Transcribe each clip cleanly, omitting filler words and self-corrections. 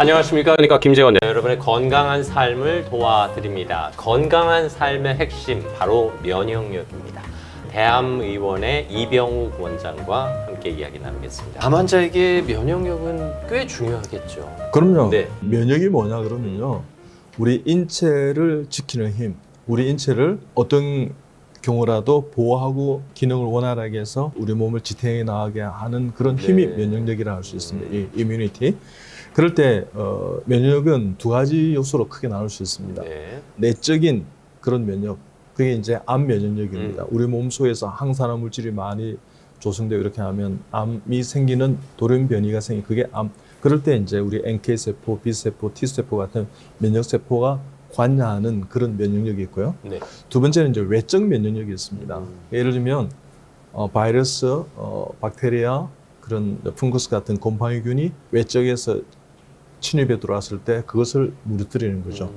안녕하십니까. 그러니까 김재원, 여러분의 건강한 삶을 도와드립니다. 건강한 삶의 핵심 바로 면역력입니다. 대암의원의 이병욱 원장과 함께 이야기 나누겠습니다. 암 환자에게 면역력은 꽤 중요하겠죠. 그럼요. 네. 면역이 뭐냐 그러면요, 우리 인체를 지키는 힘, 우리 인체를 어떤 경우라도 보호하고 기능을 원활하게 해서 우리 몸을 지탱해 나가게 하는 그런 힘이 네. 면역력이라 할 수 있습니다. 이 이뮤니티. 그럴 때 면역력은 두 가지 요소로 크게 나눌 수 있습니다. 네. 내적인 그런 면역, 그게 이제 암 면역력입니다. 우리 몸 속에서 항산화 물질이 많이 조성되고 이렇게 하면 암이 생기는 돌연변이가 생기, 그게 암. 그럴 때 이제 우리 NK세포, B세포, T세포 같은 면역세포가 관여하는 그런 면역력이 있고요. 네. 두 번째는 이제 외적 면역력이 있습니다. 예를 들면 바이러스, 박테리아, 그런 펑거스 같은 곰팡이균이 외적에서 침입에 들어왔을 때 그것을 무너뜨리는 거죠.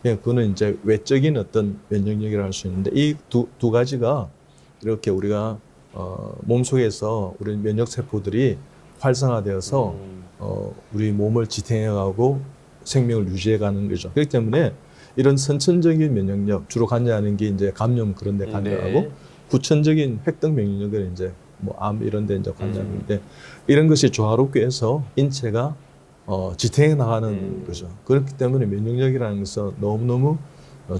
그거는 이제 외적인 어떤 면역력이라 할 수 있는데, 이 두 가지가 이렇게 우리가 몸속에서 우리 면역 세포들이 활성화되어서 우리 몸을 지탱해가고 생명을 유지해가는 거죠. 그렇기 때문에 이런 선천적인 면역력, 주로 관여하는 게 이제 감염 그런 데 관여하고, 네. 후천적인 획득 면역력은 이제 뭐 암 이런 데 이제 관여하는데, 이런 것이 조화롭게 해서 인체가 지탱해 나가는 거죠. 그렇기 때문에 면역력이라는 것은 너무너무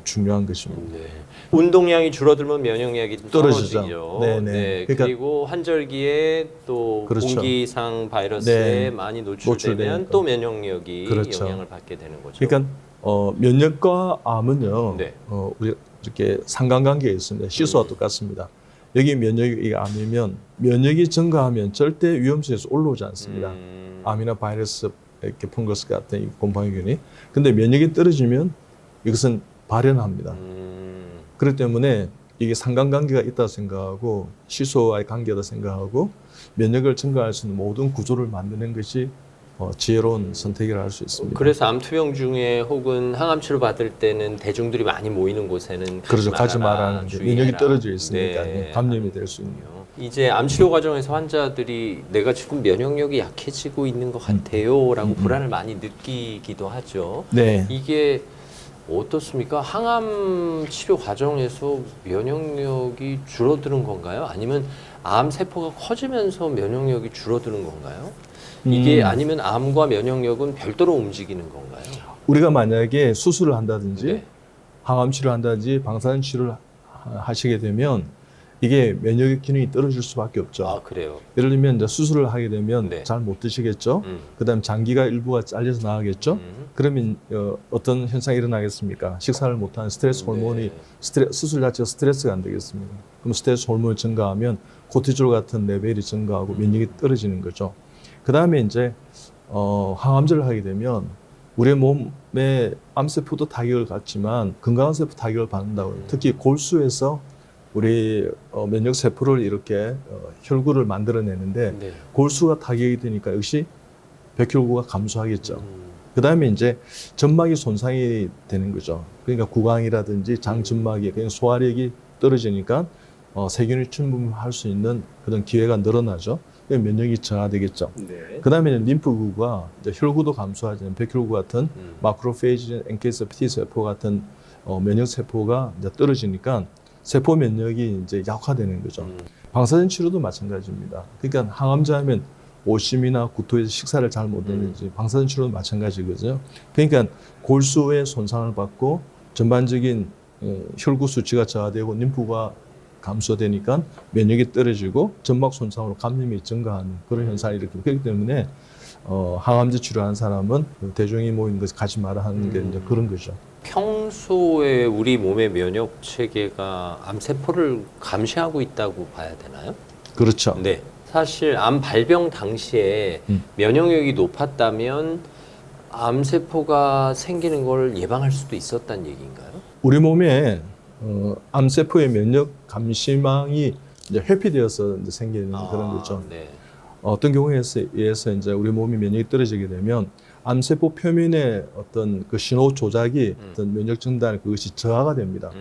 중요한 것입니다. 네. 운동량이 줄어들면 면역력이 좀 떨어지죠. 떨어지죠. 네네. 네. 그러니까 그리고 환절기에 또 그렇죠. 공기상 바이러스에 네. 많이 노출되면 노출되니까. 또 면역력이 그렇죠. 영향을 받게 되는 거죠. 그러니까 면역과 암은요, 네. 우리 이렇게 상관관계가 있습니다. 시소와 똑같습니다. 여기 면역이 암이면 면역이 증가하면 절대 위험수에서 올라오지 않습니다. 암이나 바이러스, 이렇게 펑거스 같은 이 곰팡이균이. 근데 면역이 떨어지면 이것은 발현합니다. 그렇기 때문에 이게 상관관계가 있다고 생각하고, 시소와의 관계다 생각하고, 면역을 증가할 수 있는 모든 구조를 만드는 것이 지혜로운 선택이라 할 수 있습니다. 그래서 암투병 중에 혹은 항암 치료 받을 때는 대중들이 많이 모이는 곳에는 그렇죠. 가지 말라는 게 주의해라. 면역이 떨어져 있으니까 네. 감염이 될 수 있는. 이제 암 치료 과정에서 환자들이 내가 지금 면역력이 약해지고 있는 것 같아요라고 불안을 많이 느끼기도 하죠. 네. 이게 어떻습니까? 항암 치료 과정에서 면역력이 줄어드는 건가요? 아니면 암 세포가 커지면서 면역력이 줄어드는 건가요? 이게 아니면 암과 면역력은 별도로 움직이는 건가요? 우리가 만약에 수술을 한다든지 네. 항암 치료를 한다든지 방사선 치료를 하시게 되면 이게 면역 기능이 떨어질 수밖에 없죠. 아, 그래요? 예를 들면 이제 수술을 하게 되면 네. 잘 못 드시겠죠. 음. 그다음 장기가 일부가 잘려서 나가겠죠. 그러면 어떤 현상이 일어나겠습니까? 식사를 못하는 스트레스 호르몬이, 수술 자체가 스트레스가 안 되겠습니까? 그럼 스트레스 호르몬이 증가하면 코티졸 같은 레벨이 증가하고 면역이 떨어지는 거죠. 그 다음에 이제 항암제를 하게 되면 우리 몸에 암세포도 타격을 받지만 건강한 세포 타격을 받는다고 해요. 특히 골수에서 우리 면역세포를 이렇게 혈구를 만들어내는데, 네. 골수가 타격이 되니까 역시 백혈구가 감소하겠죠. 그 다음에 이제 점막이 손상이 되는 거죠. 그러니까 구강이라든지 장점막이, 그냥 소화력이 떨어지니까 세균이 침범할 수 있는 그런 기회가 늘어나죠. 면역이 저하되겠죠. 네. 그 다음에 림프구가 이제 혈구도 감소하지만 백혈구 같은 마크로페이지, NK세포, T세포 같은 면역세포가 이제 떨어지니까 세포 면역이 이제 약화되는 거죠. 방사선 치료도 마찬가지입니다. 그러니까 항암제 하면 오심이나 구토에서 식사를 잘 못하는지 방사선 치료도 마찬가지거든요. 그러니까 골수의 손상을 받고 전반적인 혈구 수치가 저하되고 림프가 감소되니까 면역이 떨어지고 점막 손상으로 감염이 증가하는 그런 현상이 일으키고, 그렇기 때문에 항암제 치료하는 사람은 대중이 모이는 것을 가지 마라 하는 게 이제 그런 거죠. 평소에 우리 몸의 면역 체계가 암세포를 감시하고 있다고 봐야 되나요? 그렇죠. 네. 사실 암 발병 당시에 면역력이 높았다면 암세포가 생기는 걸 예방할 수도 있었다는 얘기인가요? 우리 몸에 암세포의 면역 감시망이 이제 회피되어서 이제 생기는 그런 거죠. 네. 어떤 경우에 의해서 이제 우리 몸이 면역이 떨어지게 되면 암세포 표면의 어떤 그 신호 조작이 어떤 면역 전달 그것이 저하가 됩니다.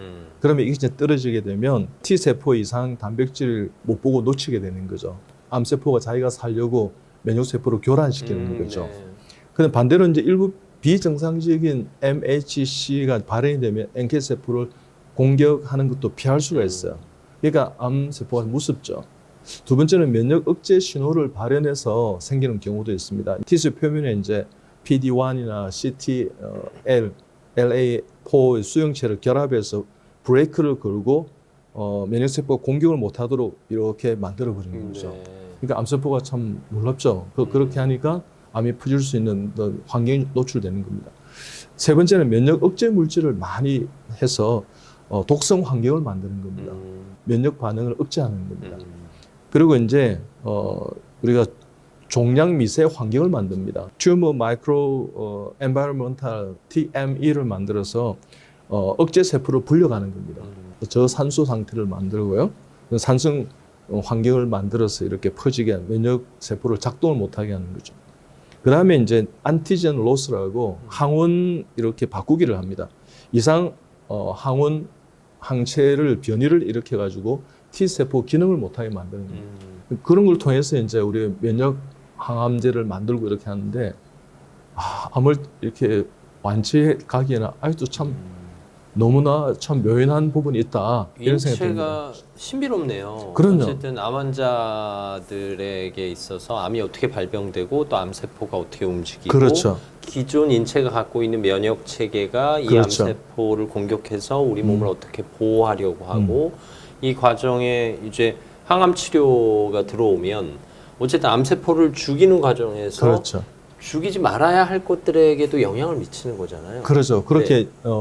그러면 이게 이제 떨어지게 되면 T세포 이상 단백질을 못 보고 놓치게 되는 거죠. 암세포가 자기가 살려고 면역세포를 교란시키는 거죠. 네. 근데 반대로 이제 일부 비정상적인 MHC가 발현이 되면 NK 세포를 공격하는 것도 피할 수가 있어요. 그러니까 암 세포가 무섭죠. 두 번째는 면역 억제 신호를 발현해서 생기는 경우도 있습니다. T세 표면에 이제 PD-1이나 CTL, LA4 수용체를 결합해서 브레이크를 걸고 면역 세포가 공격을 못하도록 이렇게 만들어 버리는 거죠. 네. 그러니까 암세포가 참 놀랍죠. 그렇게 하니까 암이 퍼질 수 있는 환경이 노출되는 겁니다. 세 번째는 면역 억제 물질을 많이 해서 독성 환경을 만드는 겁니다. 면역 반응을 억제하는 겁니다. 그리고 이제 우리가 종양 미세 환경을 만듭니다. 튜머 마이크로 엔바이러먼탈 TME를 만들어서 억제 세포를 불려가는 겁니다. 저산소 상태를 만들고요. 산성 환경을 만들어서 이렇게 퍼지게 면역 세포를 작동을 못하게 하는 거죠. 그 다음에 이제 안티젠 로스라고 항원 이렇게 바꾸기를 합니다. 이상 항원 항체를 변이를 일으켜 가지고 T 세포 기능을 못하게 만드는 거예요. 그런 걸 통해서 이제 우리 면역 항암제를 만들고 이렇게 하는데 암을 이렇게 완치해 가기에는 아직도 참 너무나 참 묘연한 부분이 있다 이런 생각이 듭니다. 인체가 신비롭네요. 그럼요. 어쨌든 암 환자들에게 있어서 암이 어떻게 발병되고 또 암세포가 어떻게 움직이고 그렇죠. 기존 인체가 갖고 있는 면역 체계가 이 그렇죠. 암세포를 공격해서 우리 몸을 어떻게 보호하려고 하고 이 과정에 이제 항암 치료가 들어오면 어쨌든 암세포를 죽이는 과정에서 그렇죠. 죽이지 말아야 할 것들에게도 영향을 미치는 거잖아요. 그렇죠. 그렇게 네.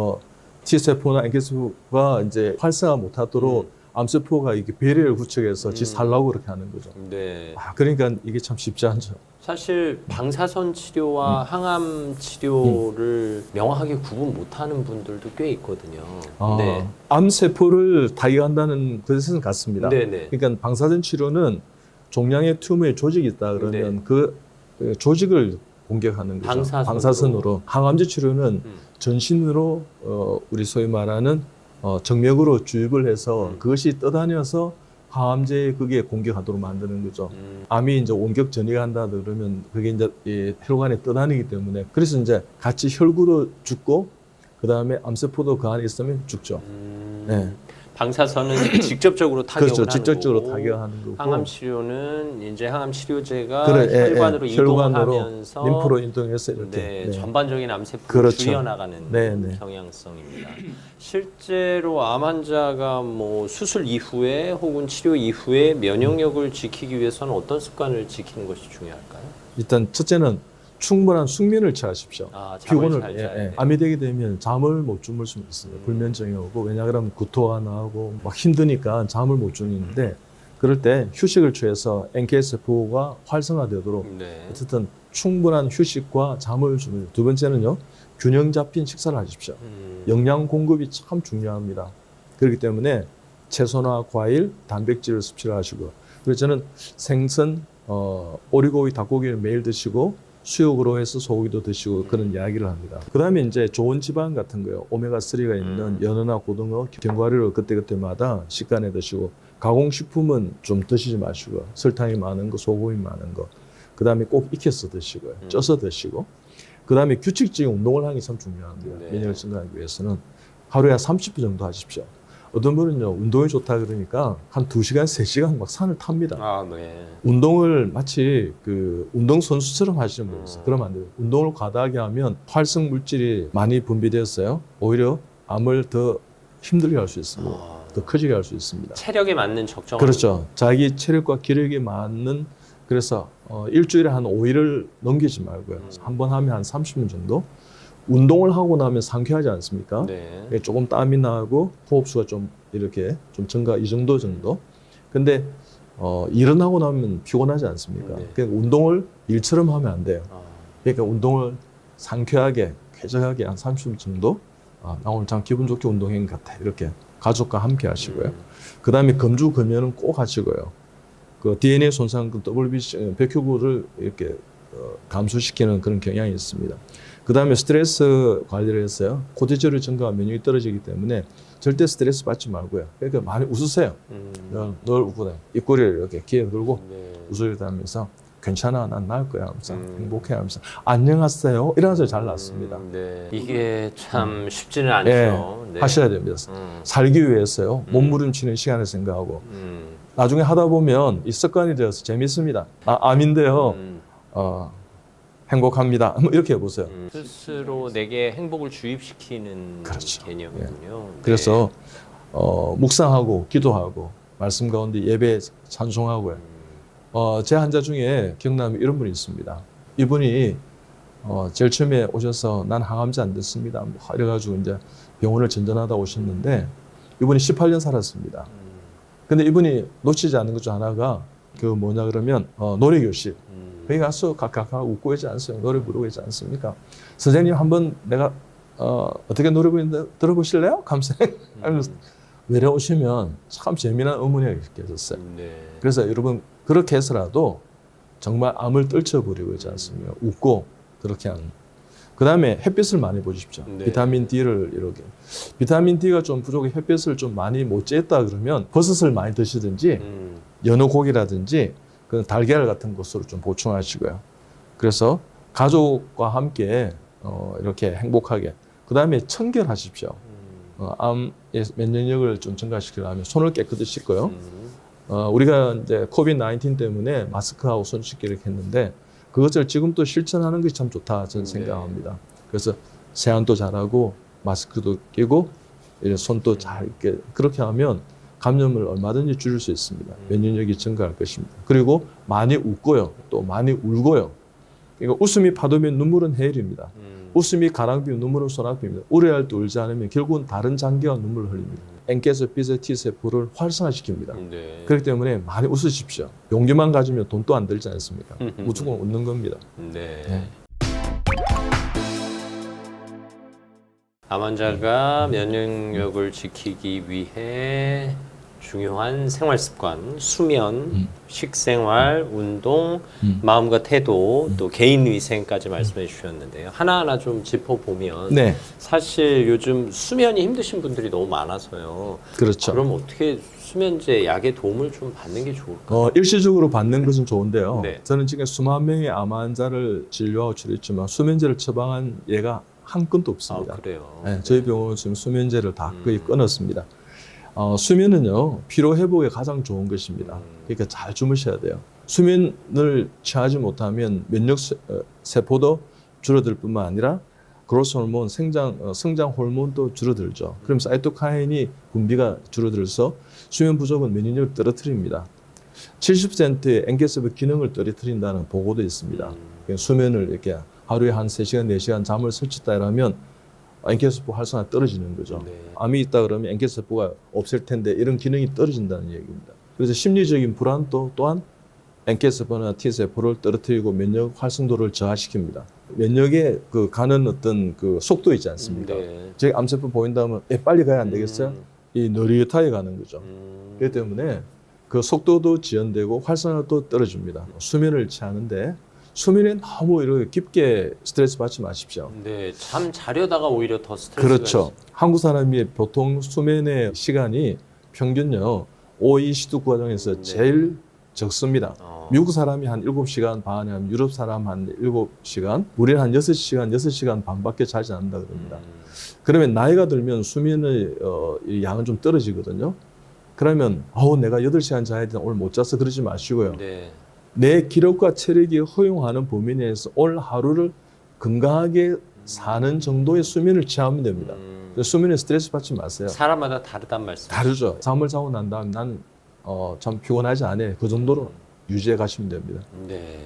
T세포나 NK세포가 이제 활성화 못하도록 암세포가 이렇게 배려를 구축해서 지 살라고 그렇게 하는 거죠. 네. 그러니까 이게 참 쉽지 않죠. 사실 방사선 치료와 항암 치료를 명확하게 구분 못하는 분들도 꽤 있거든요. 네. 암세포를 타격한다는 것은 같습니다. 네네. 그러니까 방사선 치료는 종양의 튜머에 조직이 있다 그러면 그 조직을 공격하는 거죠. 방사선으로. 항암제 치료는 전신으로 우리 소위 말하는 정맥으로 주입을 해서 그것이 떠다녀서 항암제에 그게 공격하도록 만드는 거죠. 암이 이제 원격 전이가 한다 그러면 그게 이제 이 혈관에 떠다니기 때문에 그래서 이제 같이 혈구도 죽고 그 다음에 암세포도 그 안에 있으면 죽죠. 네. 방사선은 직접적으로 타격을 그렇죠. 하는 직접적으로 거고 타격하는 거고. 항암 치료는 이제 항암 치료제가 그래, 혈관으로 혈관으로 이동하면서 림프로 이동해서 이렇게 네, 전반적인 암세포를 그렇죠. 줄여나가는 네. 경향성입니다. 실제로 암 환자가 뭐 수술 이후에 혹은 치료 이후에 면역력을 지키기 위해서는 어떤 습관을 지키는 것이 중요할까요? 일단 첫째는 충분한 숙면을 취하십시오. 잠을 피곤을 잘 자야 돼요. 암이 되게 되면 잠을 못 주무실 수 있어요. 불면증이 오고 왜냐하면 구토가 나고 막 힘드니까 잠을 못 주는데 그럴 때 휴식을 취해서 NK 세포가 활성화되도록 어쨌든 충분한 휴식과 잠을 주는. 두 번째는요, 균형 잡힌 식사를 하십시오. 영양 공급이 참 중요합니다. 그렇기 때문에 채소나 과일, 단백질을 섭취를 하시고, 그래서 저는 생선, 오리고기, 닭고기를 매일 드시고 수육으로 해서 소고기도 드시고 그런 이야기를 합니다. 그 다음에 이제 좋은 지방 같은 거요. 오메가3가 있는 연어나 고등어, 견과류를 그때그때마다 식간에 드시고 가공식품은 좀 드시지 마시고 설탕이 많은 거, 소금이 많은 거. 그 다음에 꼭 익혀서 드시고요. 쪄서 드시고. 그 다음에 규칙적인 운동을 하는 게 참 중요합니다. 면역을 증가하기 위해서는 하루에 한 30분 정도 하십시오. 어떤 분은요, 운동이 좋다 그러니까 한 2시간, 3시간 막 산을 탑니다. 운동을 마치 그 운동선수처럼 하시는 분이 있어요. 그러면 안 돼요. 운동을 과다하게 하면 활성 물질이 많이 분비되었어요. 오히려 암을 더 힘들게 할 수 있고, 더 커지게 할 수 있습니다. 체력에 맞는 적정. 그렇죠. 자기 체력과 기력에 맞는, 그래서 일주일에 한 5일을 넘기지 말고요. 한 번 하면 한 30분 정도. 운동을 하고 나면 상쾌하지 않습니까? 네. 조금 땀이 나고 호흡수가 좀 이렇게 좀 증가, 이 정도. 근데 일어나고 나면 피곤하지 않습니까? 네. 그러니까 운동을 일처럼 하면 안 돼요. 그러니까 운동을 상쾌하게, 쾌적하게 한 30분 정도. 나 오늘 참 기분 좋게 운동한 것 같아. 이렇게 가족과 함께 하시고요. 그 다음에 금주, 금연은 꼭 하시고요. 그 DNA 손상, 그 WBC, 백혈구를 이렇게 감소시키는 그런 경향이 있습니다. 그 다음에 스트레스 관리를 했어요. 코티졸이 증가하면 면역이 떨어지기 때문에 절대 스트레스 받지 말고요. 그러니까 많이 웃으세요. 늘 웃고 다니고 입꼬리를 이렇게 기에 들고 웃으려 하면서 괜찮아, 난 나을 거야 하면서 행복해 하면서 안녕하세요 이러면서 잘 낫습니다. 네. 이게 참 쉽지는 않죠. 네, 네. 하셔야 됩니다. 살기 위해서요. 몸부림치는 시간을 생각하고 나중에 하다 보면 이 습관이 되어서 재밌습니다. 암인데요. 행복합니다. 뭐 이렇게 해보세요. 스스로 내게 행복을 주입시키는 그렇죠. 개념이군요. 네. 그래서 묵상하고 기도하고 말씀 가운데 예배 찬송하고요. 제 환자 중에 기억나면 이런 분이 있습니다. 이분이 제일 처음에 오셔서 난 항암제 안 됐습니다. 뭐 이래가지고 이제 병원을 전전하다 오셨는데 이분이 18년 살았습니다. 근데 이분이 놓치지 않는 것 중 하나가 그 뭐냐 그러면 노래 교실. 거기 가서 각각 웃고 있지 않습니까? 노래 부르고 있지 않습니까? 선생님 한번 내가 어떻게 노래 부르는데 들어보실래요? 하면서 내려오시면 참 재미난 어머니가 계셨어요. 네. 그래서 여러분 그렇게 해서라도 정말 암을 떨쳐버리고 있지 않습니까? 웃고 그렇게 하는. 그 다음에 햇빛을 많이 보십시오. 네. 비타민 D를 이렇게. 비타민 D가 좀 부족해 햇빛을 좀 많이 못 쬐었다 그러면 버섯을 많이 드시든지 연어 고기라든지 그 달걀 같은 것으로 좀 보충하시고요. 그래서 가족과 함께 이렇게 행복하게. 그 다음에 청결하십시오. 암의 면역력을 좀 증가시키려면 손을 깨끗이 씻고요. 우리가 이제 코비드-19 때문에 마스크하고 손 씻기 이렇게 했는데 그것을 지금 또 실천하는 것이 참 좋다 저는 생각합니다. 그래서 세안도 잘하고 마스크도 끼고 손도 잘 이렇게 그렇게 하면 감염을 얼마든지 줄일 수 있습니다. 면역력이 증가할 것입니다. 그리고 많이 웃고요. 또 많이 울고요. 그러니까 웃음이 파도면 눈물은 해일입니다. 웃음이 가랑비면 눈물은 소낙비입니다. 우려할 때 울지 않으면 결국은 다른 장기가 눈물을 흘립니다. N께서 B세 T세포를 활성화시킵니다. 네. 그렇기 때문에 많이 웃으십시오. 용기만 가지면 돈도 안 들지 않습니까? 무조건 웃는 겁니다. 네. 네. 암 환자가 면역력을 지키기 위해 중요한 생활 습관, 수면, 식생활, 운동, 마음과 태도, 또 개인 위생까지 말씀해 주셨는데요. 하나하나 좀 짚어보면 네, 사실 요즘 수면이 힘드신 분들이 너무 많아서요. 그렇죠. 그럼 어떻게 수면제, 약의 도움을 좀 받는 게 좋을까요? 일시적으로 받는 것은 좋은데요. 네. 저는 지금 수만 명의 암 환자를 진료하고 치료했지만 수면제를 처방한 예가 한 건도 없습니다. 아, 그래요? 네, 저희 병원은 지금 수면제를 다 거의 끊었습니다. 수면은요, 피로 회복에 가장 좋은 것입니다. 그러니까 잘 주무셔야 돼요. 수면을 취하지 못하면 면역 세포도 줄어들 뿐만 아니라 그로스 호르몬, 성장 호르몬도 줄어들죠. 그럼 사이토카인이 분비가 줄어들어서 수면 부족은 면역력을 떨어뜨립니다. 70%의 NK-세포 기능을 떨어뜨린다는 보고도 있습니다. 수면을 이렇게 하루에 한 3시간, 4시간 잠을 설쳤다 이러면 NK-세포 활성화 떨어지는 거죠. 네. 암이 있다 그러면 NK-세포가 없을 텐데 이런 기능이 떨어진다는 얘기입니다. 그래서 심리적인 불안도 또한 NK-세포나 T세포를 떨어뜨리고 면역 활성도를 저하시킵니다. 면역에 그 가는 어떤 그 속도 있지 않습니까? 네. 저희 암세포 보인다면 빨리 가야 안 되겠어요? 이 느릿하게 가는 거죠. 그렇기 때문에 그 속도도 지연되고 활성화도 떨어집니다. 수면을 취하는데 수면에 너무 이렇게 깊게 스트레스 받지 마십시오. 네, 잠 자려다가 오히려 더 스트레스가 그렇죠. 한국 사람이 보통 수면의 시간이 평균요 5-20두 과정에서 제일 적습니다. 미국 사람이 한 7시간 반에 하면 유럽 사람 한 7시간, 우리는 한 6시간, 6시간 반밖에 자지 않는다 그럽니다. 그러면 나이가 들면 수면의 양은 좀 떨어지거든요. 그러면 내가 8시간 자야 되나 오늘 못 자서 그러지 마시고요. 네. 내 기력과 체력이 허용하는 범위 내에서 오늘 하루를 건강하게 사는 정도의 수면을 취하면 됩니다. 수면에 스트레스 받지 마세요. 사람마다 다르단 말씀. 다르죠. 잠을 자고 난 다음 난 참 피곤하지 않아. 그 정도로 유지해 가시면 됩니다. 네.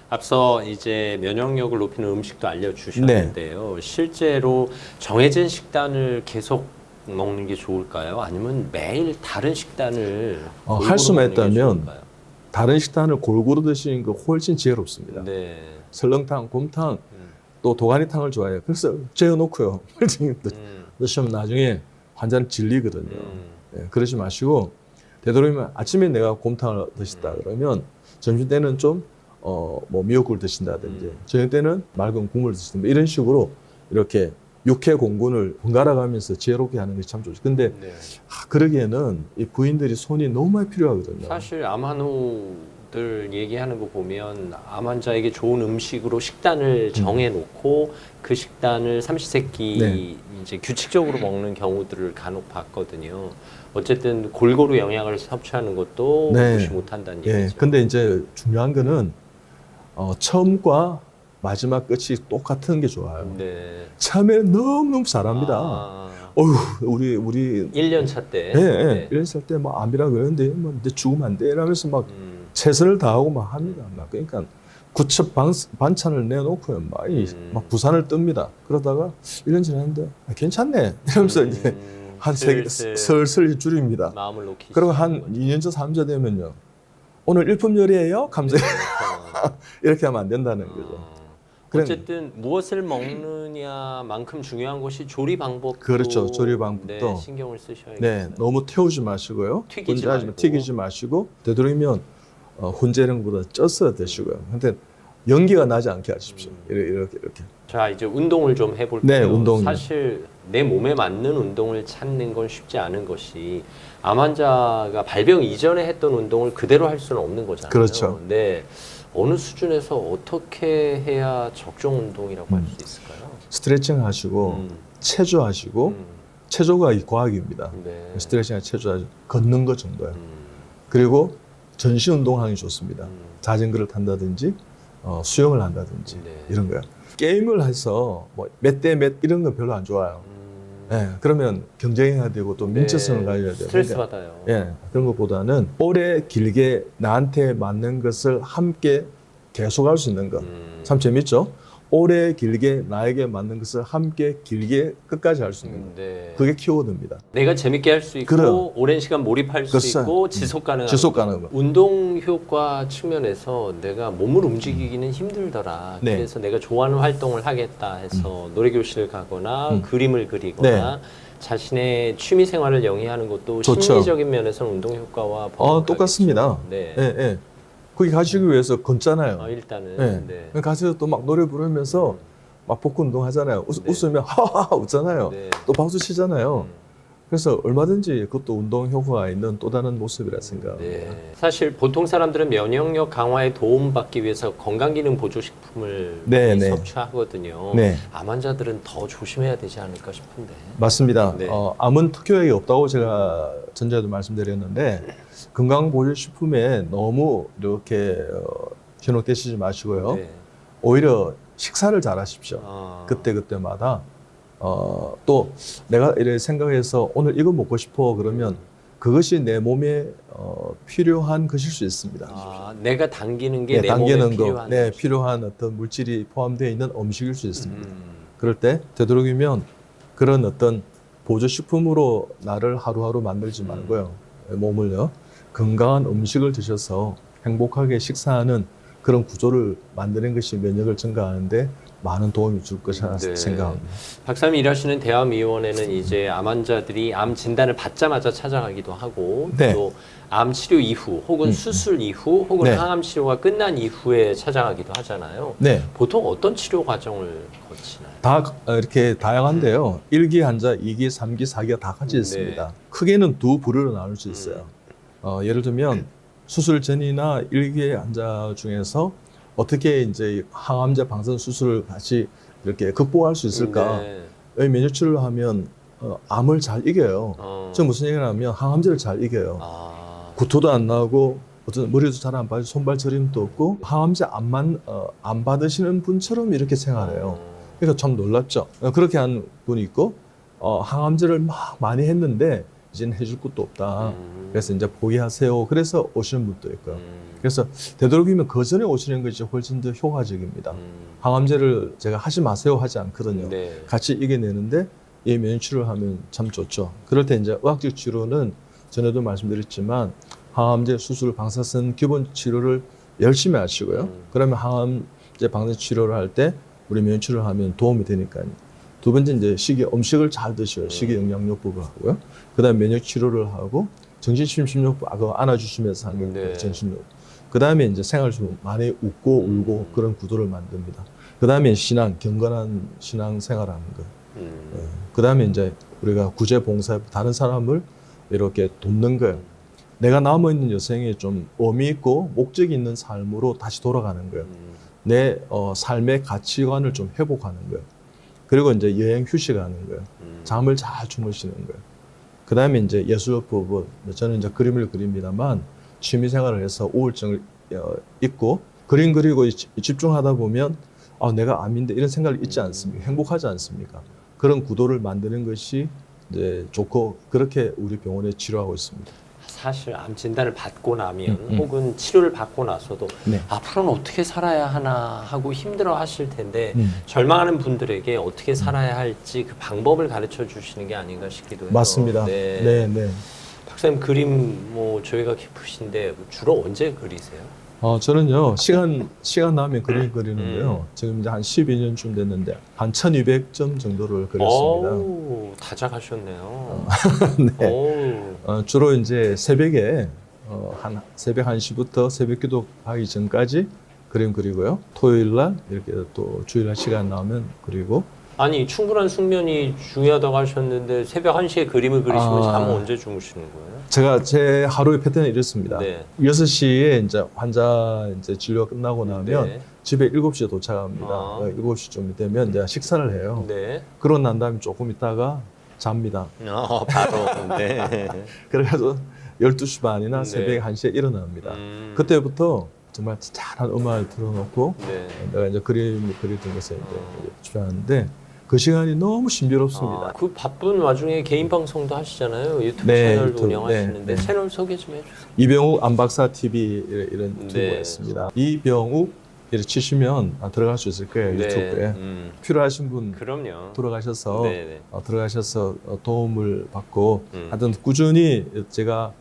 앞서 이제 면역력을 높이는 음식도 알려주셨는데요. 실제로 정해진 식단을 계속 먹는 게 좋을까요? 아니면 매일 다른 식단을 할 수만 먹는 게 있다면 좋을까요? 다른 식단을 골고루 드시는 거 훨씬 지혜롭습니다. 네. 설렁탕, 곰탕, 또 도가니탕을 좋아해요. 그래서 재워놓고요. 드시면 나중에 환자는 질리거든요. 네, 그러지 마시고 되도록이면 아침에 내가 곰탕을 드시다 그러면 점심 때는 좀 뭐 미역국을 드신다든지 저녁 때는 맑은 국물을 드신다든지 이런 식으로 이렇게 육회 공군을 번갈아 가면서 지혜롭게 하는 것이 참 좋죠. 근데 네. 그러기에는 이 부인들이 손이 너무 많이 필요하거든요. 사실 암 한 후 들 얘기하는 거 보면 암 환자에게 좋은 음식으로 식단을 정해놓고 그 식단을 삼시세끼 네. 이제 규칙적으로 먹는 경우들을 간혹 봤거든요. 어쨌든 골고루 영양을 섭취하는 것도 네. 무시 못한다는 예. 얘기죠. 근데 이제 중요한 거는 처음과 마지막 끝이 똑같은 게 좋아요. 네. 처음에는 너무너무 잘합니다. 아, 어휴, 우리 1년 차 때. 예, 예. 네. 이런 살때 막 암이라 그러는데 뭐 내 죽으면 안 돼 이러면서 막 음, 최선을 다하고 막 합니다. 막 그러니까 구첩 반찬을 내놓고요. 막 부산을 뜹니다. 그러다가 1년 지났는데 괜찮네 이러면서 이제 한 슬슬 줄입니다. 마음을 놓기 그리고 한 2년 차, 3년 되면요. 오늘 일품 요리예요? 감사해요. 이렇게 하면 안 된다는 거죠. 어쨌든 무엇을 먹느냐만큼 중요한 것이 조리 방법. 그렇죠. 조리 방법도. 네, 신경을 쓰셔야겠어요. 네, 너무 태우지 마시고요. 튀기지 혼자 말고. 튀기지 마시고 되도록이면 혼자 이런 것보다 쪄서 드시고요. 근데 연기가 나지 않게 하십시오. 이렇게. 자, 이제 운동을 좀 해볼게요. 네, 운동요. 사실 내 몸에 맞는 운동을 찾는 건 쉽지 않은 것이 암 환자가 발병 이전에 했던 운동을 그대로 할 수는 없는 거잖아요. 그렇죠. 근데 어느 수준에서 어떻게 해야 적정 운동이라고 할 수 있을까요? 스트레칭 하시고 체조하시고 체조가 이 과학입니다. 네. 스트레칭 체조하시고 걷는 것 정도요. 그리고 전신 운동하기 좋습니다. 자전거를 탄다든지 수영을 한다든지 네. 이런 거요. 게임을 해서 뭐 몇 대 몇 이런 건 별로 안 좋아요. 예, 그러면 경쟁해야 되고 또 민첩성을 가져야 돼요. 스트레스 그러니까, 받아요. 예, 그런 것보다는 오래 길게 나한테 맞는 것을 함께 계속할 수 있는 것. 참 재밌죠? 오래 길게 나에게 맞는 것을 함께 길게 끝까지 할 수 있는 것. 네. 그게 키워드입니다. 내가 재밌게 할 수 있고 그럼. 오랜 시간 몰입할 수 그렇죠. 있고 지속 가능한 지속 거. 가능한 거. 운동 효과 측면에서 내가 몸을 움직이기는 힘들더라. 네. 그래서 내가 좋아하는 활동을 하겠다 해서 노래교실을 가거나 그림을 그리거나 자신의 취미 생활을 영위하는 것도 좋죠. 심리적인 면에서는 운동 효과와 번복하겠죠. 똑같습니다. 네. 예, 예. 거기 가시기 위해서 걷잖아요. 일단은 네. 네. 가서 또 막 노래 부르면서 막 복근 운동 하잖아요. 네. 웃으면 하하하 웃잖아요. 네. 또 박수 치잖아요. 그래서 얼마든지 그것도 운동 효과가 있는 또 다른 모습이라 생각합니다. 네. 사실 보통 사람들은 면역력 강화에 도움받기 위해서 건강기능 보조식품을 네, 많이 네. 섭취하거든요. 네. 암 환자들은 더 조심해야 되지 않을까 싶은데. 맞습니다. 네. 암은 특효약이 없다고 제가 전에도 말씀드렸는데 건강보조식품에 너무 이렇게 현혹되시지 마시고요. 네. 오히려 식사를 잘 하십시오. 아. 그때마다 또 내가 이렇게 생각해서 오늘 이거 먹고 싶어 그러면 그것이 내 몸에 필요한 것일 수 있습니다. 아, 내가 당기는 게 내 당기는 몸에 필요한 네, 것이. 필요한 어떤 물질이 포함되어 있는 음식일 수 있습니다. 음. 그럴 때 되도록이면 그런 어떤 보조식품으로 나를 하루하루 만들지 말고요. 몸을요. 건강한 음식을 드셔서 행복하게 식사하는 그런 구조를 만드는 것이 면역을 증가하는데 많은 도움이 줄 것이라 네. 생각합니다. 박사님이 일하시는 대암의원에는 이제 암 환자들이 암 진단을 받자마자 찾아가기도 하고 네. 또 암 치료 이후 혹은 수술 이후 혹은 네. 항암 치료가 끝난 이후에 찾아가기도 하잖아요. 네. 보통 어떤 치료 과정을 거치나요? 다 이렇게 다양한데요. 1기 환자, 2기, 3기, 4기가 다 같이 있습니다. 크게는 두 부류로 나눌 수 있어요. 예를 들면 수술 전이나 1기 환자 중에서 어떻게 이제 항암제 방사선 수술을 같이 이렇게 극복할 수 있을까? 네. 면역 치료를 하면 암을 잘 이겨요. 저 무슨 얘기를 하면 항암제를 잘 이겨요. 아. 구토도 안 나고 어떤 머리도 잘 안 빠지고 손발 저림도 없고 항암제 안 받으시는 분처럼 이렇게 생활해요. 그래서 참 놀랍죠. 그렇게 한 분이 있고 항암제를 막 많이 했는데 이제는 해줄 것도 없다. 그래서 이제 포기하세요. 그래서 오시는 분도 있고요. 그래서 되도록이면 그 전에 오시는 것이 훨씬 더 효과적입니다. 항암제를 제가 하지 마세요 하지 않거든요. 네. 같이 이겨내는데 이 면역 치료를 하면 참 좋죠. 그럴 때 이제 의학적 치료는 전에도 말씀드렸지만 항암제 수술 방사선 기본 치료를 열심히 하시고요. 그러면 항암제 방사선 치료를 할 때 우리 면역 치료를 하면 도움이 되니까요. 두 번째 이제 음식을 잘 드셔요. 식이영양요법을 하고요. 그다음에 면역 치료를 하고 정신심신요법 안아주시면서 하는 네. 정신요법. 그다음에 이제 생활 좀 많이 웃고 울고 그런 구도를 만듭니다. 그다음에 경건한 신앙 생활하는 거. 그다음에 이제 우리가 구제 봉사 다른 사람을 이렇게 돕는 거예요. 내가 남아있는 여생에 좀 의미 있고 목적이 있는 삶으로 다시 돌아가는 거예요. 내 삶의 가치관을 좀 회복하는 거예요. 그리고 이제 여행 휴식하는 거예요. 잠을 잘 주무시는 거예요. 그 다음에 이제 예술적 부분, 저는 이제 그림을 그립니다만 취미 생활을 해서 우울증을 잊고 그림 그리고 집중하다 보면 내가 암인데 이런 생각을 잊지 않습니까? 행복하지 않습니까? 그런 구도를 만드는 것이 이제 좋고 그렇게 우리 병원에 치료하고 있습니다. 사실 암 진단을 받고 나면 혹은 치료를 받고 나서도 네. 앞으로는 어떻게 살아야 하나 하고 힘들어 하실 텐데 절망하는 분들에게 어떻게 살아야 할지 그 방법을 가르쳐 주시는 게 아닌가 싶기도 해요. 맞습니다. 네. 네, 네. 박사님 그림 뭐 저희가 깊으신데 주로 언제 그리세요? 저는요, 시간 나면 그림 그리는데요. 지금 이제 한 12년쯤 됐는데, 한 1200점 정도를 그렸습니다. 오, 다작하셨네요. 네. 주로 이제 새벽에, 새벽 1시부터 새벽 기도 하기 전까지 그림 그리고요. 토요일 날, 이렇게 또 주일날 시간 나오면 그리고. 아니, 충분한 숙면이 중요하다고 하셨는데, 새벽 1시에 그림을 그리시면 잠은 언제 주무시는 거예요? 제가 제 하루의 패턴이 이렇습니다. 네. 6시에 이제 환자 이제 진료가 끝나고 나면 네. 집에 7시에 도착합니다. 7시쯤 되면 이제 식사를 해요. 네. 그러고 난 다음에 조금 있다가 잡니다. 바로. 네. 그래서 12시 반이나 네. 새벽 1시에 일어납니다. 그때부터 정말 잘한 음악을 틀어놓고 네. 내가 이제 그림을 그리던 것에 이제 집중하는데 그 시간이 너무 신비롭습니다. 그 바쁜 와중에 개인 방송도 하시잖아요. 유튜브 네, 채널도 유튜브, 운영하시는데 네. 채널 소개 좀 해주세요. 이병욱 안박사 TV 이런 유튜브가 네. 있습니다. 이병욱 이렇게 치시면 들어갈 수 있을 거예요. 네. 유튜브에. 필요하신 분 그럼요. 들어가셔서 네. 도움을 받고 하여튼 꾸준히 제가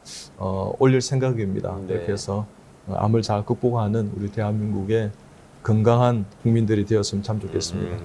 올릴 생각입니다. 네. 이렇게 해서 암을 잘 극복하는 우리 대한민국의 건강한 국민들이 되었으면 참 좋겠습니다.